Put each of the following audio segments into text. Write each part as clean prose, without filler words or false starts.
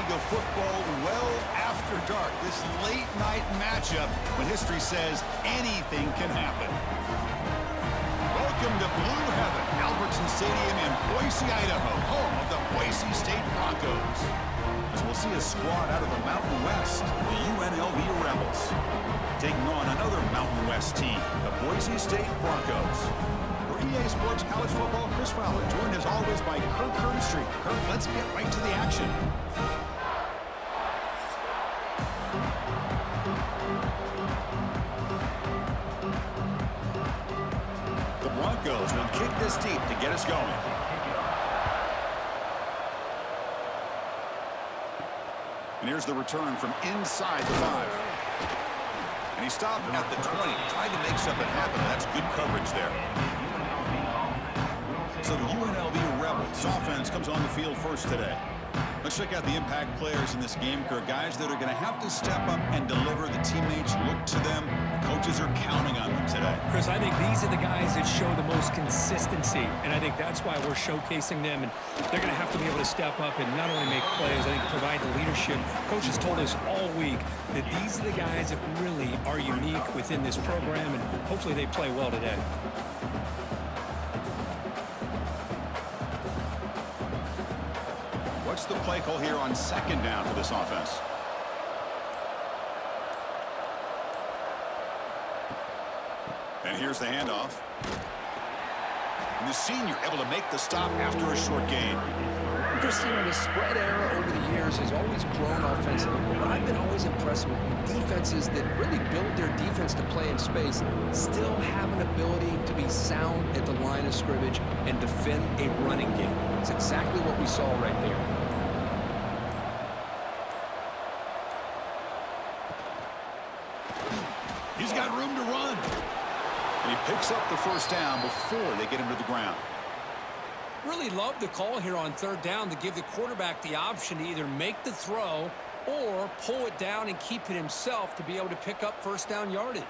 league of football well after dark. This late-night matchup when history says anything can happen. Welcome to Blue Heaven, Albertson Stadium in Boise, Idaho, home of the Boise State Broncos. As we'll see a squad out of the Mountain West, the UNLV Rebels, taking on another Mountain West team, the Boise State Broncos. For EA Sports College Football, Chris Fowler, joined as always by Kirk Herbstreit. Kirk, let's get right to the action. The Broncos will kick this deep to get us going. And here's the return from inside the 5. And he stopped at the 20, trying to make something happen. That's good coverage there. So the UNLV Rebels offense comes on the field first today. Let's check out the impact players in this game, Kirk. Guys that are going to have to step up and deliver. The teammates look to them. Coaches are counting on them today. Chris, I think these are the guys that show the most consistency, and I think that's why we're showcasing them. And they're going to have to be able to step up and not only make plays, I think provide the leadership. Coaches told us all week that these are the guys that really are unique within this program, and hopefully they play well today. What's the play call here on second down for this offense? And here's the handoff. And the senior able to make the stop after a short gain. Chris, the spread era over the years has always grown offensively, but I've been always impressed with defenses that really build their defense to play in space, still have an ability to be sound at the line of scrimmage and defend a running game. It's exactly what we saw right there. He's got room to run. And he picks up the first down before they get him to the ground. Really love the call here on third down to give the quarterback the option to either make the throw or pull it down and keep it himself to be able to pick up first down yardage.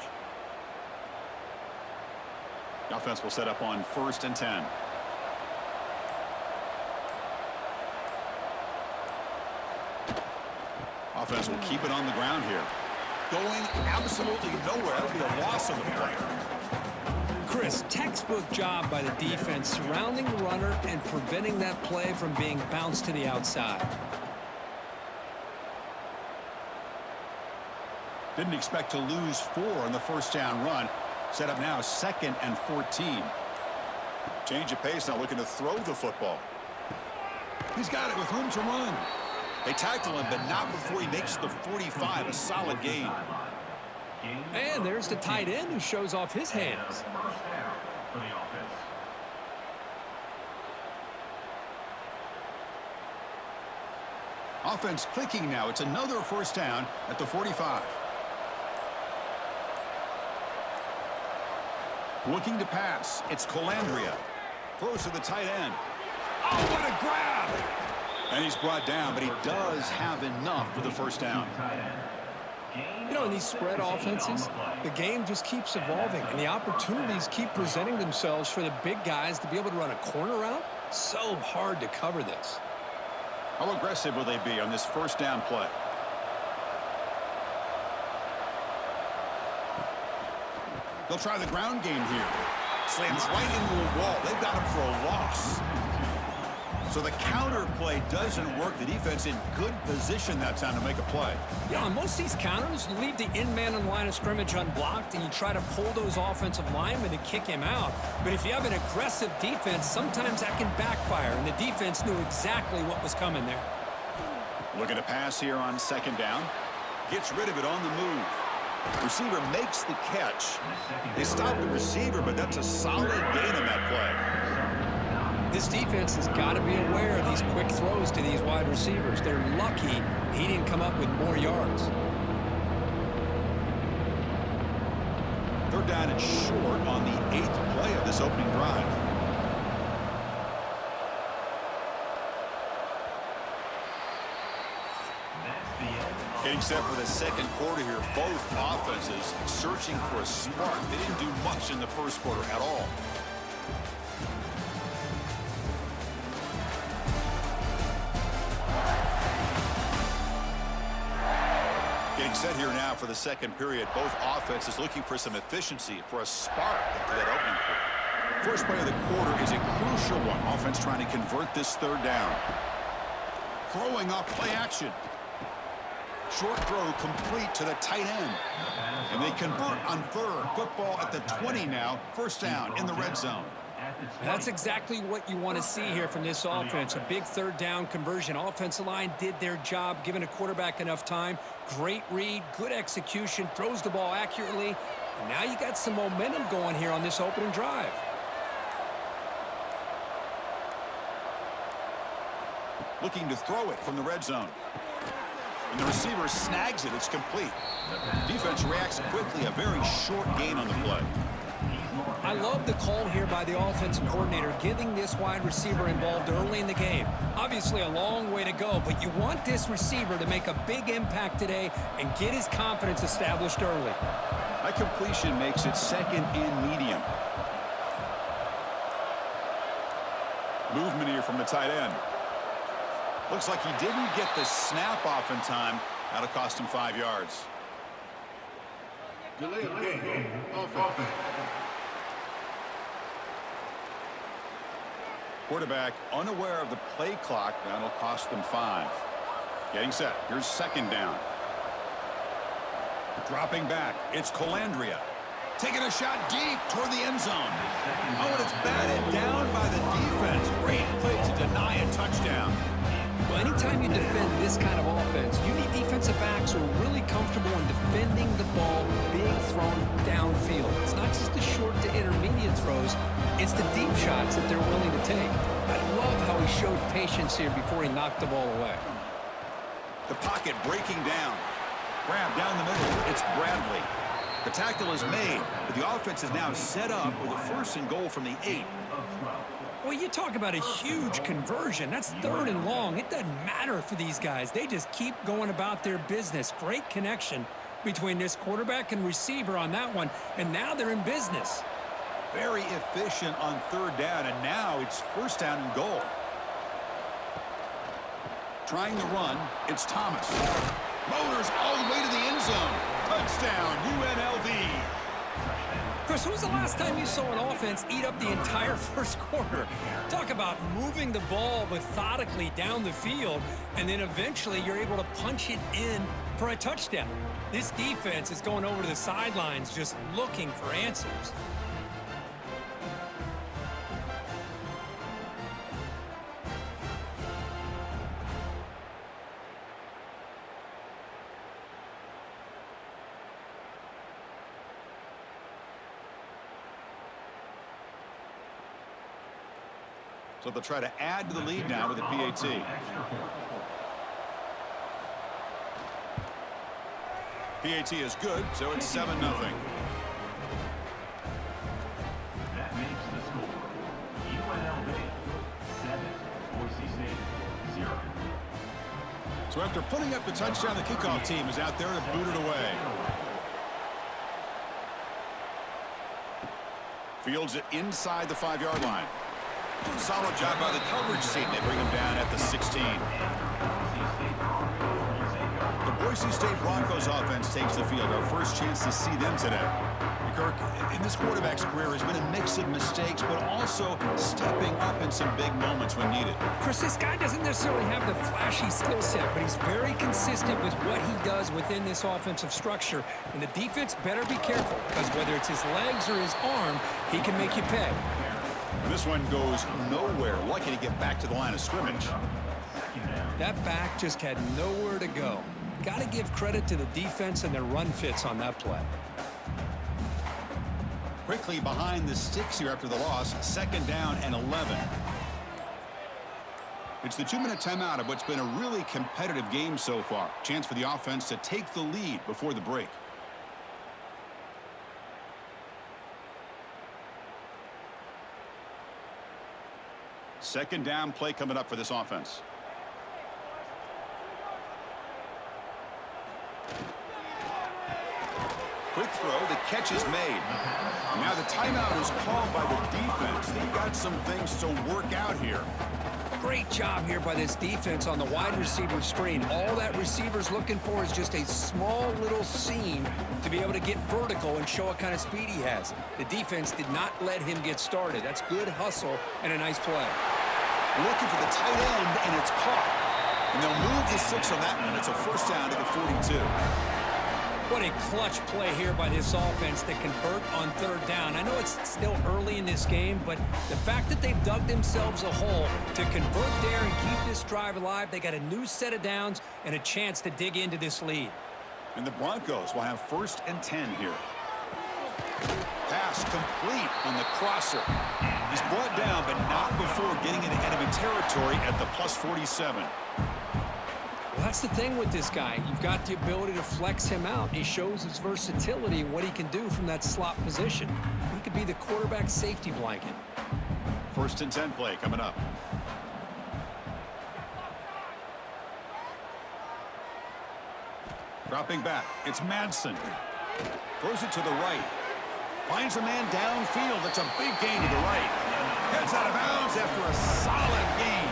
The offense will set up on 1st and 10. Offense will keep it on the ground here. Going absolutely nowhere. That'll be a loss of the play. Chris, textbook job by the defense surrounding the runner and preventing that play from being bounced to the outside. Didn't expect to lose 4 on the first down run. Set up now 2nd and 14. Change of pace now, looking to throw the football. He's got it with room to run. They tackle him, but not before he makes the 45, a solid gain. And there's the tight end who shows off his hands. Offense clicking now. It's another first down at the 45. Looking to pass. It's Calandria. Throws to the tight end. Oh, what a grab! And he's brought down, but he does have enough for the first down. You know, in these spread offenses, the game just keeps evolving, and the opportunities keep presenting themselves for the big guys to be able to run a corner route. So hard to cover this. How aggressive will they be on this first down play? They'll try the ground game here. Slams right into a wall. They've got him for a loss. So the counter play doesn't work. The defense in good position that time to make a play. Yeah, on most of these counters, you leave the in-man in line of scrimmage unblocked, and you try to pull those offensive linemen to kick him out. But if you have an aggressive defense, sometimes that can backfire, and the defense knew exactly what was coming there. Looking to pass here on second down. Gets rid of it on the move. Receiver makes the catch. They stop the receiver, but that's a solid gain on that play. This defense has got to be aware of these quick throws to these wide receivers. They're lucky he didn't come up with more yards. Third down and short on the 8th play of this opening drive. Getting set for the second quarter here. Both offenses searching for a spark. They didn't do much in the first quarter at all. Getting set here now for the second period. Both offenses looking for some efficiency, for a spark into that opening quarter. First play of the quarter is a crucial one. Offense trying to convert this third down. Throwing off play action. Short throw complete to the tight end. And they convert on third. Football at the 20 now. First down in the red zone. That's exactly what you want to see here from this offense. A big third down conversion. Offensive line did their job, giving a quarterback enough time. Great read, good execution, throws the ball accurately. And now you got some momentum going here on this opening drive. Looking to throw it from the red zone. And the receiver snags it. It's complete. Defense reacts quickly. A very short gain on the play. I love the call here by the offensive coordinator, getting this wide receiver involved early in the game. Obviously a long way to go, but you want this receiver to make a big impact today and get his confidence established early. That completion makes it second and medium. Movement here from the tight end. Looks like he didn't get the snap off in time. That'll cost him 5 yards. Delay of game. Offense. Quarterback unaware of the play clock. That'll cost them 5. Getting set. Here's second down. Dropping back. It's Colandrea. Taking a shot deep toward the end zone. Oh, and it's batted down by the defense. Great play to deny a touchdown. Well, anytime you defend this kind of offense, you need defensive backs who are really comfortable in defending the ball being thrown downfield. It's not just the short to intermediate throws, it's the deep shots that they're willing to take. I love how he showed patience here before he knocked the ball away. The pocket breaking down. Grab down the middle. It's Bradley. The tackle is made, but the offense is now set up with a first and goal from the 8. Well, you talk about a huge conversion. That's third and long. It doesn't matter for these guys. They just keep going about their business. Great connection between this quarterback and receiver on that one, and now they're in business. Very efficient on third down, and now it's first down and goal. Trying to run, it's Thomas. Motors all the way to the end zone. Touchdown, UNLV. Chris, when was the last time you saw an offense eat up the entire first quarter? Talk about moving the ball methodically down the field, and then eventually you're able to punch it in for a touchdown. This defense is going over to the sidelines just looking for answers. So they'll try to add to the lead now with a PAT. PAT is good, so it's 7-0. That makes the score UNLV 7, Boise State 0. So after putting up the touchdown, the kickoff team is out there to boot it away. Fields it inside the 5-yard line. Solid job by the coverage team. They bring him down at the 16. The Boise State Broncos offense takes the field. Our first chance to see them today. Kirk, in this quarterback's career, has been a mix of mistakes, but also stepping up in some big moments when needed. Chris, this guy doesn't necessarily have the flashy skill set, but he's very consistent with what he does within this offensive structure. And the defense better be careful, because whether it's his legs or his arm, he can make you pay. This one goes nowhere. Lucky to get back to the line of scrimmage. That back just had nowhere to go. Got to give credit to the defense and their run fits on that play. Quickly behind the sticks here after the loss. Second down and 11. It's the 2-minute timeout of what's been a really competitive game so far. Chance for the offense to take the lead before the break. Second down play coming up for this offense. Quick throw, the catch is made. Now the timeout is called by the defense. They've got some things to work out here. Great job here by this defense on the wide receiver screen. All that receiver's looking for is just a small little seam to be able to get vertical and show what kind of speed he has. The defense did not let him get started. That's good hustle and a nice play. Looking for the tight end, and it's caught. And they'll move the 6 on that one. It's a first down to the 42. What a clutch play here by this offense to convert on third down. I know it's still early in this game, but the fact that they've dug themselves a hole to convert there and keep this drive alive, they got a new set of downs and a chance to dig into this lead. And the Broncos will have 1st and 10 here. Pass complete on the crosser. He's brought down, but not before getting into enemy territory at the plus 47. Well, that's the thing with this guy. You've got the ability to flex him out. He shows his versatility and what he can do from that slot position. He could be the quarterback safety blanket. 1st and 10 play coming up. Dropping back, it's Madsen. Throws it to the right. Finds a man downfield. It's a big gain to the right. Heads out of bounds after a solid gain.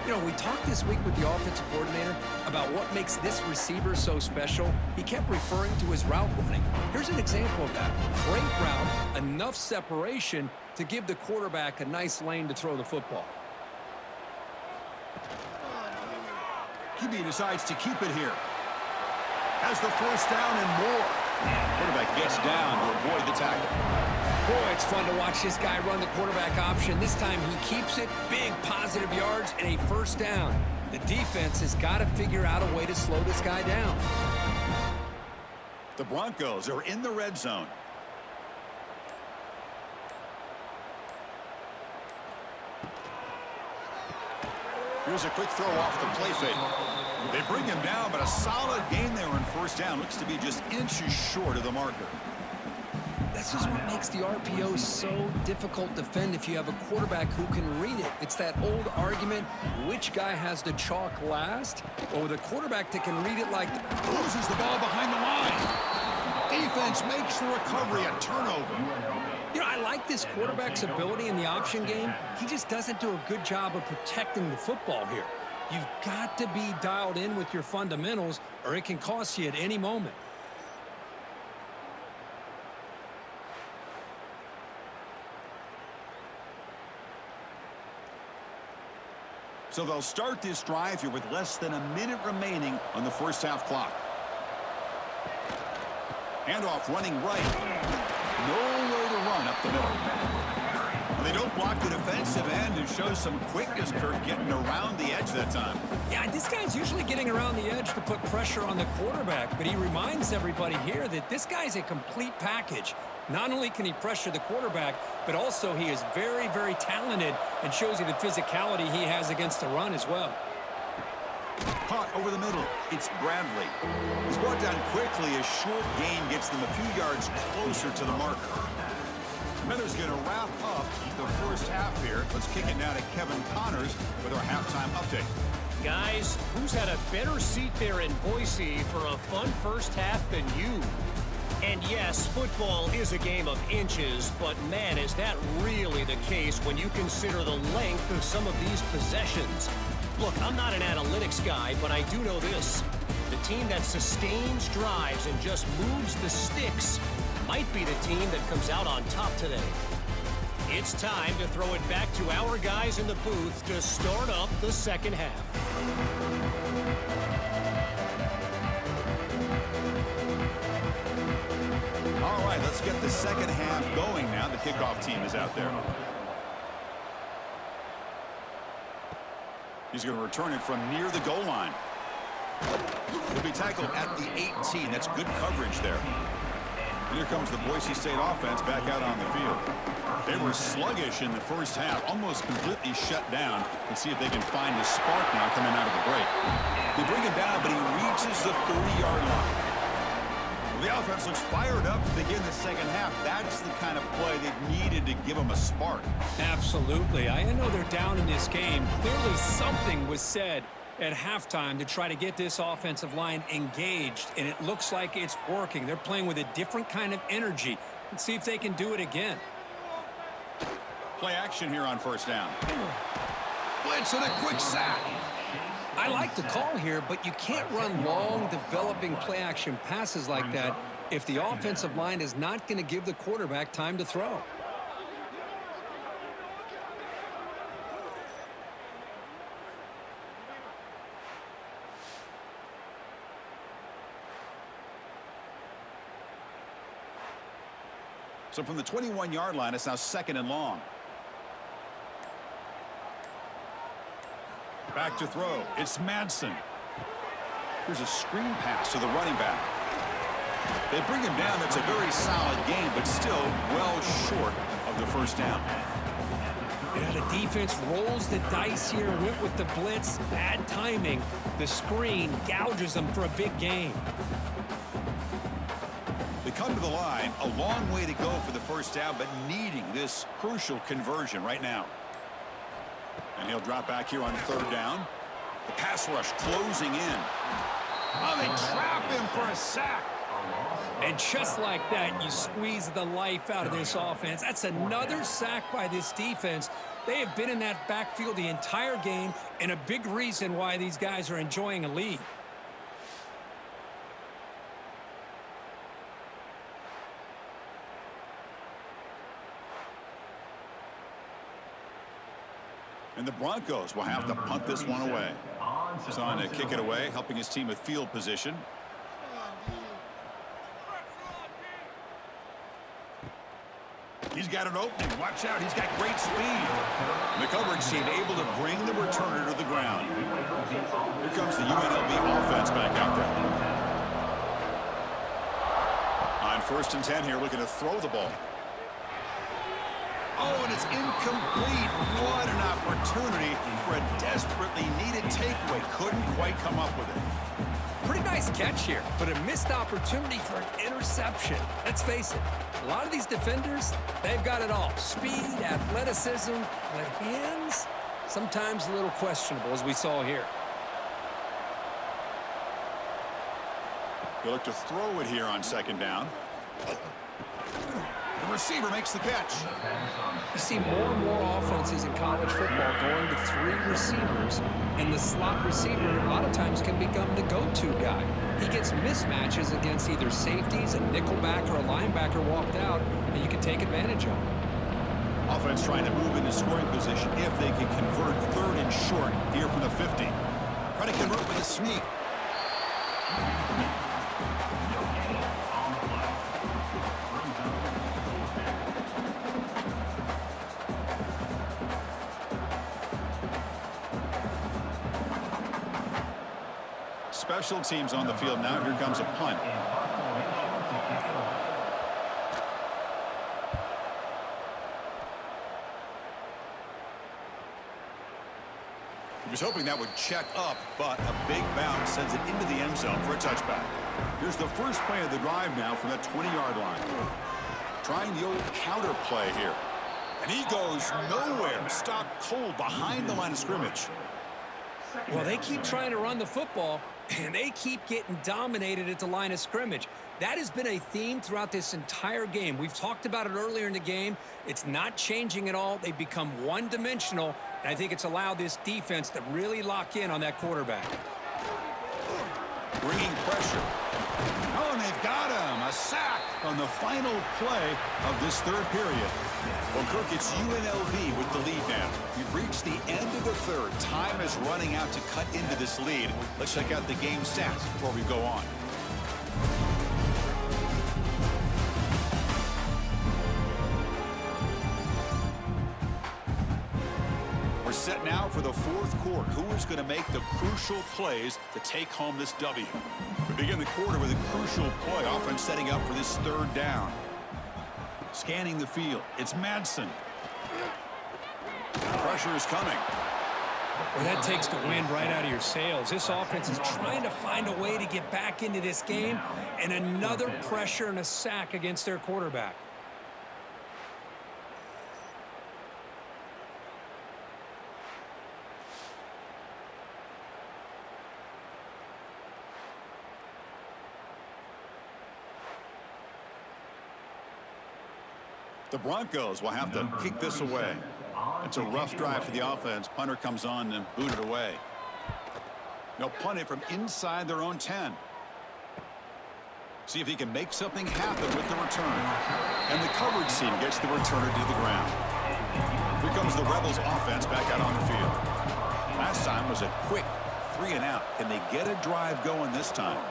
You know, we talked this week with the offensive coordinator about what makes this receiver so special. He kept referring to his route running. Here's an example of that. Great route, enough separation to give the quarterback a nice lane to throw the football. QB decides to keep it here. Has the first down and more. Quarterback gets down to avoid the tackle. Boy, it's fun to watch this guy run the quarterback option. This time he keeps it, big positive yards, and a first down. The defense has got to figure out a way to slow this guy down. The Broncos are in the red zone. Here's a quick throw off the play fake. They bring him down, but a solid gain there on first down. Looks to be just inches short of the marker. This is what makes the RPO so difficult to defend if you have a quarterback who can read it. It's that old argument, which guy has the chalk last? Or with a quarterback that can read it like... Loses the ball behind the line. Defense makes the recovery a turnover. You know, I like this quarterback's ability in the option game. He just doesn't do a good job of protecting the football here. You've got to be dialed in with your fundamentals, or it can cost you at any moment. So they'll start this drive here with less than a minute remaining on the first half clock. Handoff running right. Nowhere to run up the middle. They don't block the defensive end and shows some quickness, Kirk, getting around the edge that time. Yeah, this guy's usually getting around the edge to put pressure on the quarterback, but he reminds everybody here that this guy's a complete package. Not only can he pressure the quarterback, but also he is very, very talented and shows you the physicality he has against the run as well. Caught over the middle. It's Bradley. He's brought down quickly. A short gain gets them a few yards closer to the marker. Miller's going to wrap up the first half here. Let's kick it now to Kevin Connors with our halftime update. Guys, who's had a better seat there in Boise for a fun first half than you? And yes, football is a game of inches, but man, is that really the case when you consider the length of some of these possessions. Look, I'm not an analytics guy, but I do know this. The team that sustains drives and just moves the sticks might be the team that comes out on top today. It's time to throw it back to our guys in the booth to start up the second half. All right, let's get the second half going now. The kickoff team is out there. He's going to return it from near the goal line. He'll be tackled at the 18. That's good coverage there. And here comes the Boise State offense back out on the field. They were sluggish in the first half, almost completely shut down. Let's see if they can find the spark now coming out of the break. They bring him down, but he reaches the 30-yard line. The offense looks fired up to begin the second half. That's the kind of play they've needed to give them a spark. Absolutely. I know they're down in this game. Clearly something was said at halftime to try to get this offensive line engaged, and it looks like it's working. They're playing with a different kind of energy. Let's see if they can do it again. Play action here on first down. blitz and a quick sack. I like the call here, but you can't run long, developing play-action passes like that if the offensive line is not going to give the quarterback time to throw. So from the 21-yard line, it's now 2nd and long. Back to throw. It's Madsen. Here's a screen pass to the running back. They bring him down. That's a very solid game, but still well short of the first down. Yeah, the defense rolls the dice here, went with the blitz. Bad timing. The screen gouges them for a big gain. They come to the line. A long way to go for the first down, but needing this crucial conversion right now. And he'll drop back here on 3rd down. The pass rush closing in. Oh, they trap him for a sack. And just like that, you squeeze the life out of this offense. That's another sack by this defense. They have been in that backfield the entire game, and a big reason why these guys are enjoying a lead. And the Broncos will have to punt this one away. He's on to kick it away, helping his team with field position. He's got an opening. Watch out. He's got great speed. The coverage team able to bring the returner to the ground. Here comes the UNLV offense back out there. On 1st and 10 here, looking to throw the ball. Oh, and it's incomplete. What an opportunity for a desperately needed takeaway. Couldn't quite come up with it. Pretty nice catch here, but a missed opportunity for an interception. Let's face it, a lot of these defenders, they've got it all. Speed, athleticism, but hands, sometimes a little questionable, as we saw here. They look to throw it here on 2nd down. The receiver makes the catch. You see more and more offenses in college football going to 3 receivers, and the slot receiver a lot of times can become the go-to guy. He gets mismatches against either safeties, a nickelback, or a linebacker walked out, and you can take advantage of it. Offense trying to move into scoring position if they can convert 3rd and short here from the 50. Try to convert with a sneak. Special teams on the field now. Here comes a punt. He was hoping that would check up, but a big bounce sends it into the end zone for a touchback. Here's the first play of the drive now from that 20-yard line. Trying the old counter play here. And he goes nowhere. Stopped cold behind the line of scrimmage. Well, they keep trying to run the football, and they keep getting dominated at the line of scrimmage. That has been a theme throughout this entire game. We've talked about it earlier in the game. It's not changing at all. They've become one-dimensional, and I think it's allowed this defense to really lock in on that quarterback. Bringing pressure. Oh, and they've got him. A sack on the final play of this 3rd period. Well, Kirk, it's UNLV with the lead now. We've reached the end of the 3rd. Time is running out to cut into this lead. Let's check out the game stats before we go on. We're set now for the 4th quarter. Who is going to make the crucial plays to take home this W? We begin the quarter with a crucial play. Offense setting up for this 3rd down. Scanning the field. It's Madsen. Pressure is coming. Well, that takes the wind right out of your sails. This offense is trying to find a way to get back into this game, and another pressure and a sack against their quarterback. The Broncos will have to kick this away. It's a rough drive for the offense. Punter comes on and booted away. They'll punt it from inside their own 10. See if he can make something happen with the return. And the coverage team gets the returner to the ground. Here comes the Rebels offense back out on the field. Last time was a quick 3-and-out. Can they get a drive going this time?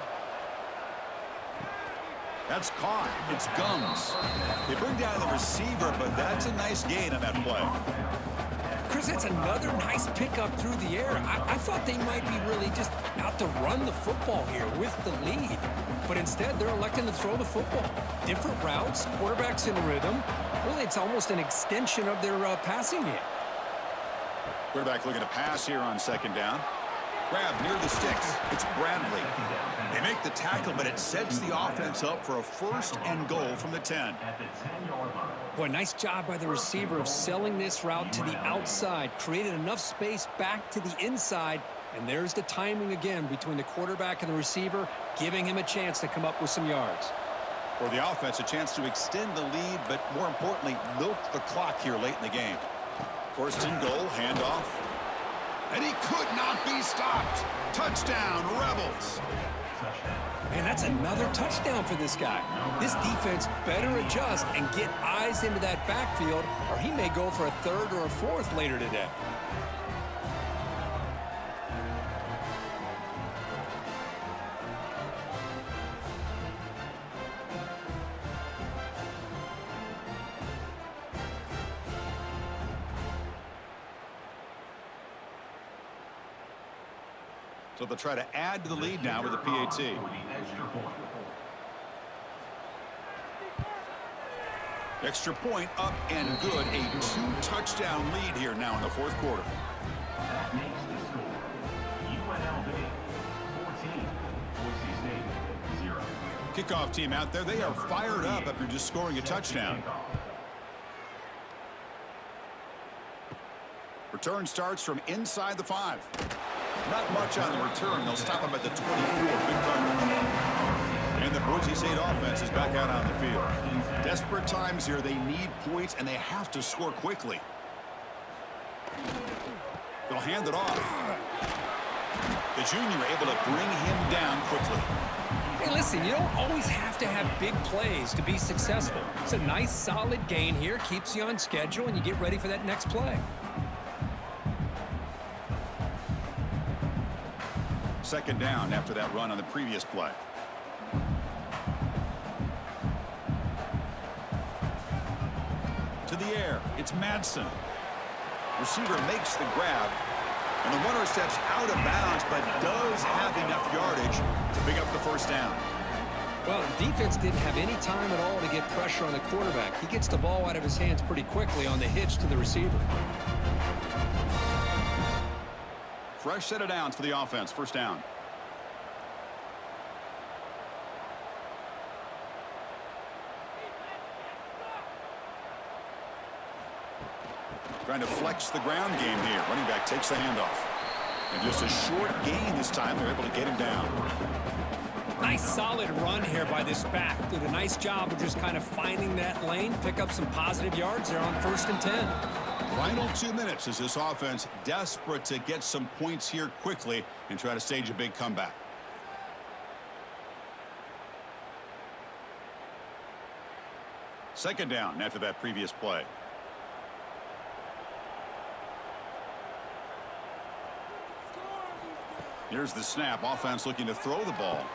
That's caught. It's Gums. They bring down the receiver, but that's a nice gain on that play. Chris, it's another nice pickup through the air. I thought they might be really just out to run the football here with the lead. But instead, they're electing to throw the football. Different routes, quarterbacks in rhythm. Really, it's almost an extension of their passing game. Quarterback looking to pass here on second down. Grab near the sticks. It's Bradley. They make the tackle, but it sets the offense up for a 1st and goal from the 10. At the 10-yard line. Boy, nice job by the receiver of selling this route to the outside. Created enough space back to the inside. And there's the timing again between the quarterback and the receiver, giving him a chance to come up with some yards. For the offense, a chance to extend the lead, but more importantly, milk the clock here late in the game. 1st and goal, handoff. And he could not be stopped. Touchdown, Rebels. Man, that's another touchdown for this guy. This defense better adjust and get eyes into that backfield, or he may go for a 3rd or a 4th later today. So they'll try to add to the lead now with a PAT. Extra point up and good. A 2-touchdown lead here now in the 4th quarter. That makes the score UNLV 14, Boise State 0. Kickoff team out there. They are fired up after just scoring a touchdown. Return starts from inside the 5. Not much on the return. They'll stop him at the 24. Good coverage. And the Boise State offense is back out on the field. Desperate times here. They need points, and they have to score quickly. They'll hand it off. The junior able to bring him down quickly. Hey, listen, you don't always have to have big plays to be successful. It's a nice, solid gain here. Keeps you on schedule, and you get ready for that next play. 2nd down after that run on the previous play. To the air. It's Madsen. Receiver makes the grab. And the runner steps out of bounds, but does have enough yardage to pick up the 1st down. Well, the defense didn't have any time at all to get pressure on the quarterback. He gets the ball out of his hands pretty quickly on the hitch to the receiver. Fresh set of downs for the offense. 1st down. Trying to flex the ground game here. Running back takes the handoff. And just a short gain this time. They're able to get him down. Nice solid run here by this back. Did a nice job of just kind of finding that lane. Pick up some positive yards there on 1st and 10. Final 2 minutes as this offense desperate to get some points here quickly and try to stage a big comeback. Second down after that previous play. Here's the snap. Offense looking to throw the ball.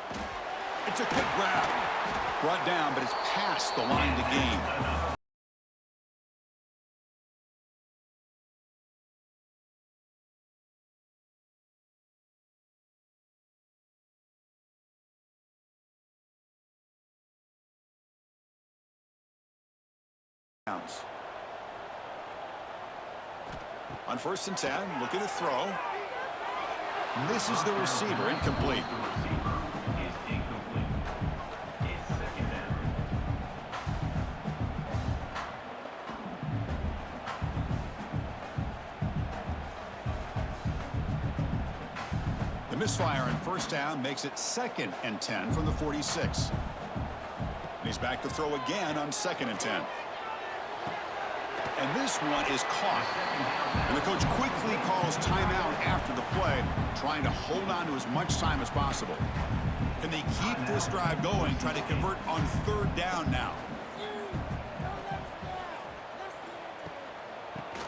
It's a quick grab. Brought down, but it's past the line to gain. On 1st and 10, looking to throw. Misses the receiver, incomplete. The receiver is incomplete. It's 2nd down. The misfire on 1st down makes it 2nd and 10 from the 46. And he's back to throw again on 2nd and 10. and this one is caught. And the coach quickly calls timeout after the play, trying to hold on to as much time as possible. Can they keep this drive going, try to convert on 3rd down now?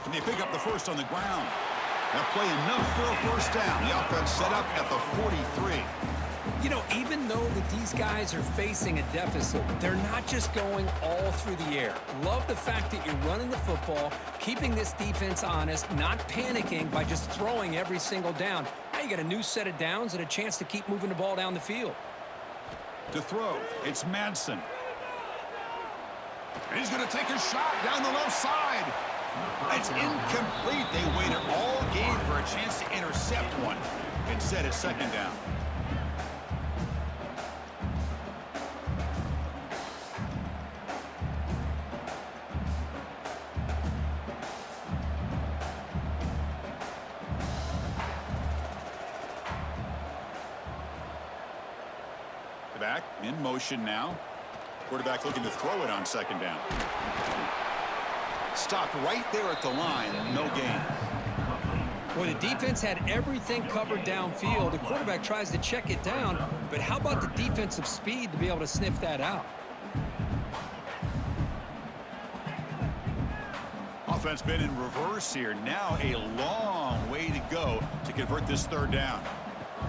Can they pick up the first on the ground? They'll play enough for a first down. The offense set up at the 43. You know, even though that these guys are facing a deficit, they're not just going all through the air. Love the fact that you're running the football, keeping this defense honest, not panicking by just throwing every single down. Now you got a new set of downs and a chance to keep moving the ball down the field. To throw, it's Madsen. And he's going to take a shot down the left side. It's incomplete. They waited all game for a chance to intercept one. Instead, it's 2nd down. Back in motion now. Quarterback looking to throw it on 2nd down. Stopped right there at the line. No gain. Boy, the defense had everything covered downfield. The quarterback tries to check it down, but how about the defensive speed to be able to sniff that out? Offense been in reverse here. Now a long way to go to convert this 3rd down.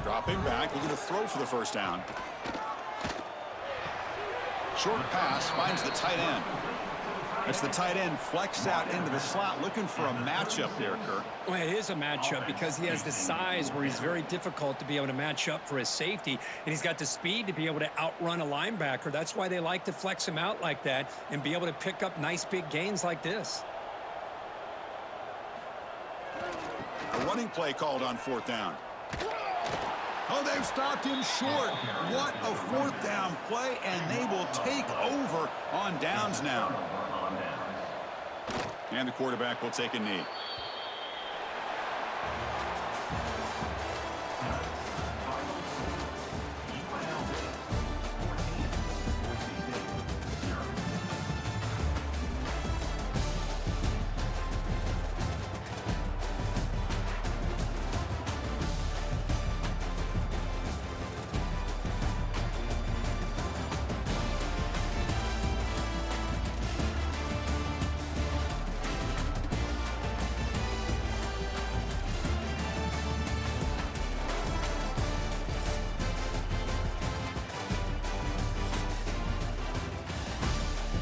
Dropping back, looking to throw for the first down. Short pass finds the tight end. It's the tight end flexed out into the slot, looking for a matchup there, Kirk. Well, it is a matchup because he has the size where he's very difficult to be able to match up for his safety, and he's got the speed to be able to outrun a linebacker. That's why they like to flex him out like that and be able to pick up nice big gains like this. A running play called on 4th down. Oh, they've stopped him short. What a 4th down play, and they will take over on downs now. And the quarterback will take a knee.